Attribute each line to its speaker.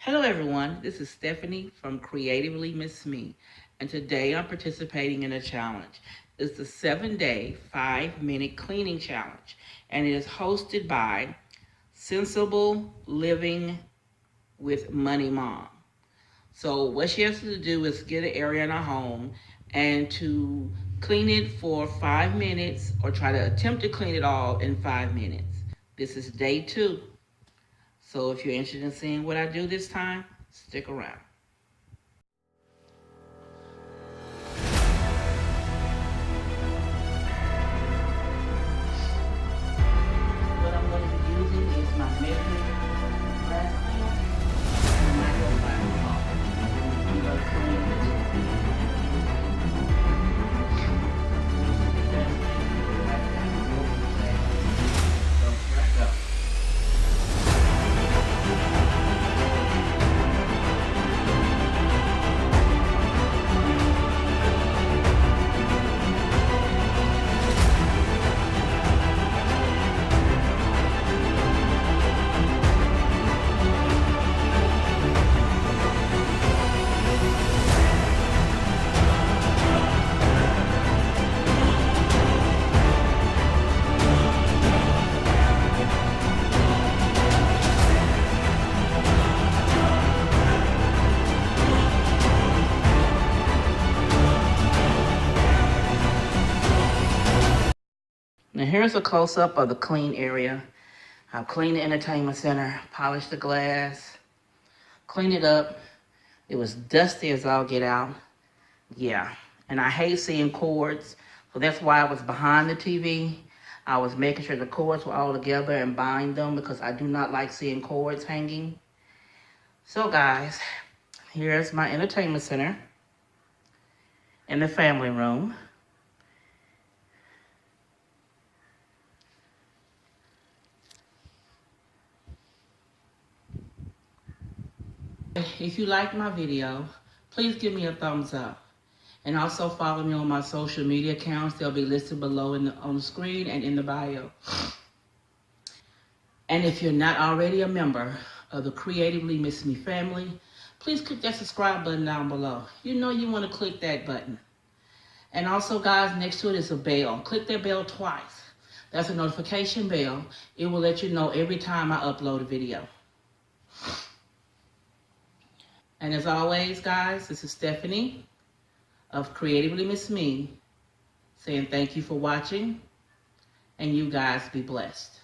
Speaker 1: Hello everyone, this is Stephanie from Creatively Miss Me, and today I'm participating in a challenge. It's the 7-day, 5-minute cleaning challenge, and it is hosted by Sensible Living with Money Mom. So what she has to do is get an area in her home and to clean it for 5 minutes, or try to attempt to clean it all in 5 minutes. This is day 2. So if you're interested in seeing what I do this time, stick around. What I'm going to be using is my measuring glass cleaner and my Envato cloth. I'm going to clean this. Now here's a close-up of the clean area. I've cleaned the entertainment center, polished the glass, cleaned it up. It was dusty as all get out. Yeah, and I hate seeing cords, so that's why I was behind the TV. I was making sure the cords were all together and bind them, because I do not like seeing cords hanging. So guys, here's my entertainment center in the family room. If you liked my video, please give me a thumbs up. And also follow me on my social media accounts. They'll be listed below on the screen and in the bio. And if you're not already a member of the Creatively Miss Me family, please click that subscribe button down below. You know you want to click that button. And also, guys, next to it is a bell. Click that bell twice. That's a notification bell. It will let you know every time I upload a video. And as always, guys, this is Stephanie of Creatively Miss Me saying thank you for watching, and you guys be blessed.